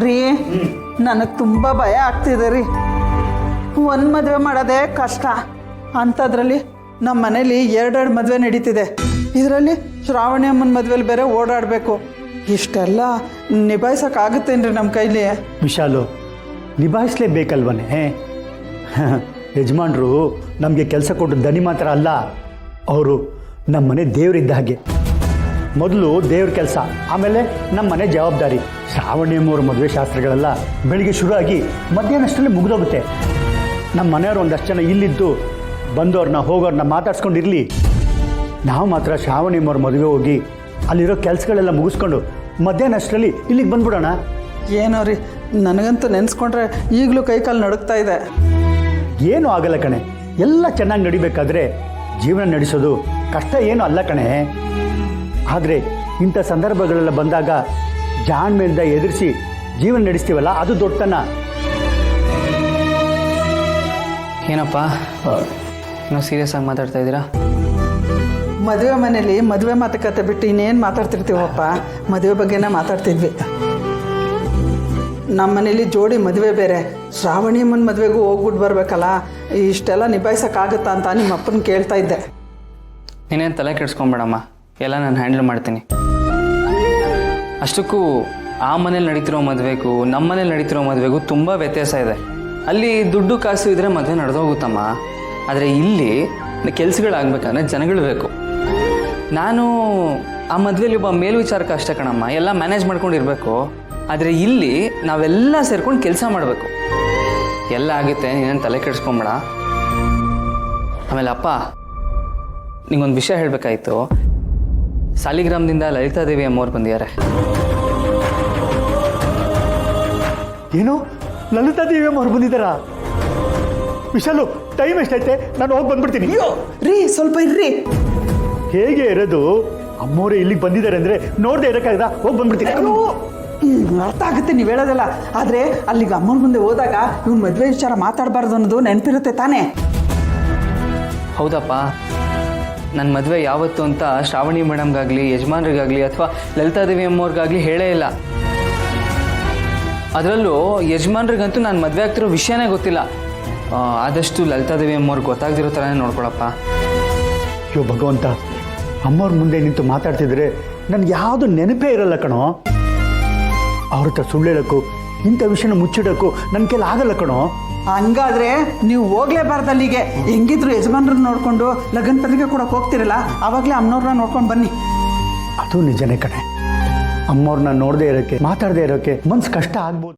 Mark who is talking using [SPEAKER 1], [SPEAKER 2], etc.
[SPEAKER 1] ರೀ ನನಗೆ ತುಂಬ ಭಯ ಆಗ್ತಿದೆ ರೀ. ಒಂದು ಮದುವೆ ಮಾಡೋದೇ ಕಷ್ಟ ಅಂಥದ್ರಲ್ಲಿ ನಮ್ಮ ಮನೇಲಿ ಎರಡೆರಡು ಮದುವೆ ನಡೀತಿದೆ. ಇದರಲ್ಲಿ ಶ್ರಾವಣಿ ಅಮ್ಮನ ಮದುವೆಲಿ ಬೇರೆ ಓಡಾಡಬೇಕು. ಇಷ್ಟೆಲ್ಲ ನಿಭಾಯಿಸೋಕ್ಕಾಗುತ್ತೇನ್ರಿ ನಮ್ಮ ಕೈಲಿ?
[SPEAKER 2] ವಿಶಾಲು, ನಿಭಾಯಿಸಲೇಬೇಕಲ್ವನೇ. ಯಜಮಾನ್ರು ನಮಗೆ ಕೆಲಸ ಕೊಟ್ಟು ದನಿ ಮಾತ್ರ ಅಲ್ಲ, ಅವರು ನಮ್ಮ ಮನೆ ದೇವರಿದ್ದ ಹಾಗೆ. ಮೊದಲು ದೇವ್ರ ಕೆಲಸ, ಆಮೇಲೆ ನಮ್ಮ ಮನೆ ಜವಾಬ್ದಾರಿ. ಶ್ರಾವಣಿಯಮ್ಮವ್ರ ಮದುವೆ ಶಾಸ್ತ್ರಗಳೆಲ್ಲ ಬೆಳಿಗ್ಗೆ ಶುರುವಾಗಿ ಮಧ್ಯಾಹ್ನಷ್ಟರಲ್ಲಿ ಮುಗಿದೋಗುತ್ತೆ. ನಮ್ಮ ಮನೆಯವರು ಒಂದಷ್ಟು ಜನ ಇಲ್ಲಿದ್ದು ಬಂದವ್ರನ್ನ ಹೋಗೋರನ್ನ ಮಾತಾಡ್ಸ್ಕೊಂಡಿರಲಿ. ನಾವು ಮಾತ್ರ ಶ್ರಾವಣಿಯಮ್ಮವ್ರ ಮದುವೆ ಹೋಗಿ ಅಲ್ಲಿರೋ ಕೆಲಸಗಳೆಲ್ಲ ಮುಗಿಸ್ಕೊಂಡು ಮಧ್ಯಾಹ್ನಷ್ಟರಲ್ಲಿ ಇಲ್ಲಿಗೆ ಬಂದ್ಬಿಡೋಣ.
[SPEAKER 1] ಏನೋ ರೀ, ನನಗಂತೂ ನೆನೆಸ್ಕೊಂಡ್ರೆ ಈಗಲೂ ಕೈಕಾಲು ನಡುಗ್ತಾ ಇದೆ.
[SPEAKER 2] ಏನೂ ಆಗಲ್ಲ ಕಣೆ. ಎಲ್ಲ ಚೆನ್ನಾಗಿ ನಡಿಬೇಕಾದ್ರೆ ಜೀವನ ನಡೆಸೋದು ಕಷ್ಟ ಏನೂ ಅಲ್ಲ ಕಣೆ. ಆದರೆ ಇಂಥ ಸಂದರ್ಭಗಳೆಲ್ಲ ಬಂದಾಗ ಜಾಣ್ಮೆಯಿಂದ ಎದುರಿಸಿ ಜೀವನ ನಡೆಸ್ತೀವಲ್ಲ, ಅದು ದೊಡ್ಡತನ.
[SPEAKER 3] ಏನಪ್ಪ ಇನ್ನೂ ಸೀರಿಯಸ್ ಆಗಿ ಮಾತಾಡ್ತಾ ಇದ್ದೀರಾ?
[SPEAKER 1] ಮದುವೆ ಮನೇಲಿ ಮದುವೆ ಮಾತುಕತೆ ಬಿಟ್ಟು ಇನ್ನೇನು ಮಾತಾಡ್ತಿರ್ತೀವಪ್ಪ? ಮದುವೆ ಬಗ್ಗೆನೇ ಮಾತಾಡ್ತಿದ್ವಿ. ನಮ್ಮ ಮನೇಲಿ ಜೋಡಿ ಮದುವೆ ಬೇರೆ, ಶ್ರಾವಣಿ ಅಮ್ಮನ ಮದುವೆಗೂ ಹೋಗ್ಬಿಟ್ಟು ಬರಬೇಕಲ್ಲ. ಇಷ್ಟೆಲ್ಲ ನಿಭಾಯಿಸೋಕ್ಕಾಗುತ್ತಾ ಅಂತ ನಿಮ್ಮ ಅಪ್ಪನ ಕೇಳ್ತಾ ಇದ್ದೆ.
[SPEAKER 3] ನೀನೇನು ತಲೆ ಕೆಡಿಸ್ಕೊಂಬೇಡಮ್ಮ, ಎಲ್ಲ ನಾನು ಹ್ಯಾಂಡಲ್ ಮಾಡ್ತೀನಿ. ಅಷ್ಟಕ್ಕೂ ಆ ಮನೇಲಿ ನಡೀತಿರೋ ಮದುವೆಗೂ ನಮ್ಮ ಮನೇಲಿ ನಡೀತಿರೋ ಮದುವೆಗೂ ತುಂಬ ವ್ಯತ್ಯಾಸ ಇದೆ. ಅಲ್ಲಿ ದುಡ್ಡು ಕಾಸು ಇದ್ದರೆ ಮದುವೆ ನಡೆದೋಗುತ್ತಮ್ಮ. ಆದರೆ ಇಲ್ಲಿ ಕೆಲಸಗಳಾಗಬೇಕಂದ್ರೆ ಜನಗಳು ಬೇಕು. ನಾನು ಆ ಮದುವೆಯಲ್ಲಿ ಒಬ್ಬ ಮೇಲ್ವಿಚಾರಕ ಅಷ್ಟೇ ಕಣಮ್ಮ, ಎಲ್ಲ ಮ್ಯಾನೇಜ್ ಮಾಡ್ಕೊಂಡಿರ್ಬೇಕು. ಆದರೆ ಇಲ್ಲಿ ನಾವೆಲ್ಲ ಸೇರ್ಕೊಂಡು ಕೆಲಸ ಮಾಡಬೇಕು. ಎಲ್ಲ ಆಗುತ್ತೆ, ನೀನೇನು ತಲೆ ಕೆಡಿಸ್ಕೊಂಬೇಡ. ಆಮೇಲೆ ಅಪ್ಪ, ನಿಂಗೊಂದು ವಿಷಯ ಹೇಳಬೇಕಾಯಿತು. ಸಾಲಿಗ್ರಾಮದಿಂದ ಲಲಿತಾದೇವಿ ಅಮ್ಮವ್ರು ಬಂದಿದ್ದಾರೆ.
[SPEAKER 2] ಏನು, ಲಲಿತಾದೇವಿ ಅಮ್ಮವ್ರು ಬಂದಿದ್ದಾರಾ? ವಿಶಾಲು, ಟೈಮ್ ಎಷ್ಟೈತೆ? ನಾನು ಹೋಗಿ ಬಂದ್ಬಿಡ್ತೀನಿ.
[SPEAKER 1] ಅಯ್ಯೋ ರೀ, ಸ್ವಲ್ಪ ಇರ್ರಿ.
[SPEAKER 2] ಹೇಗೆ ಇರೋದು? ಅಮ್ಮವರೇ ಇಲ್ಲಿಗೆ ಬಂದಿದ್ದಾರೆ ಅಂದರೆ ನೋಡದೆ ಇರೋಕ್ಕಾಗದ? ಹೋಗಿ ಬಂದ್ಬಿಡ್ತೀನಿ.
[SPEAKER 1] ಅರ್ಥ ಆಗುತ್ತೆ ನೀವು ಹೇಳೋದಲ್ಲ. ಆದರೆ ಅಲ್ಲಿಗೆ ಅಮ್ಮನ ಮುಂದೆ ಹೋದಾಗ ಇವ್ನು ಮದುವೆ ವಿಚಾರ ಮಾತಾಡಬಾರ್ದು ಅನ್ನೋದು ನೆನಪಿರುತ್ತೆ ತಾನೇ?
[SPEAKER 3] ಹೌದಪ್ಪ, ನನ್ನ ಮದುವೆ ಯಾವತ್ತು ಅಂತ ಶ್ರಾವಣಿ ಮೇಡಮ್ಗಾಗಲಿ ಯಜಮಾನ್ರಿಗಾಗಲಿ ಅಥವಾ ಲಲಿತಾದೇವಿ ಅಮ್ಮವ್ರಿಗಾಗಲಿ ಹೇಳೇ ಇಲ್ಲ. ಅದರಲ್ಲೂ ಯಜಮಾನ್ರಿಗಂತೂ ನಾನು ಮದುವೆ ಆಗ್ತಿರೋ ವಿಷಯನೇ ಗೊತ್ತಿಲ್ಲ. ಆದಷ್ಟು ಲಲಿತಾದೇವಿ ಅಮ್ಮವ್ರಿಗೆ ಗೊತ್ತಾಗ್ದಿರೋ ಥರನೇ ನೋಡ್ಕೊಳಪ್ಪ.
[SPEAKER 2] ಅಯ್ಯೋ ಭಗವಂತ, ಅಮ್ಮವ್ರ ಮುಂದೆ ನಿಂತು ಮಾತಾಡ್ತಿದ್ರೆ ನನಗೆ ಯಾವುದು ನೆನಪೇ ಇರಲ್ಲ ಕಣೋ. ಅವ್ರ ಹತ್ರ ಸುಳ್ಳು ಹೇಳೋಕ್ಕೂ ಇಂಥ ವಿಷಯನ ಮುಚ್ಚಿಡೋಕ್ಕೂ ನನ್ನ ಕೈಲಿ ಆಗಲ್ಲ ಕಣೋ.
[SPEAKER 1] ಹಂಗಾದ್ರೆ ನೀವು ಹೋಗ್ಲೇಬಾರ್ದು ಅಲ್ಲಿಗೆ. ಹೆಂಗಿದ್ರು ಯಜಮಾನ್ರನ್ನ ನೋಡಿಕೊಂಡು ಲಗ್ನ ಪತ್ರಿಕೆ ಕೊಡೋಕೆ ಹೋಗ್ತಿರಲ್ಲ, ಆವಾಗಲೇ ಅಮ್ಮನವ್ರನ್ನ ನೋಡ್ಕೊಂಡು ಬನ್ನಿ.
[SPEAKER 2] ಅದು ನಿಜನೇ ಕಣೆ. ಅಮ್ಮವ್ರನ್ನ ನೋಡದೆ ಇರೋಕ್ಕೆ, ಮಾತಾಡದೆ ಇರೋಕ್ಕೆ ಮನ್ಸು ಕಷ್ಟ ಆಗ್ಬೋದು.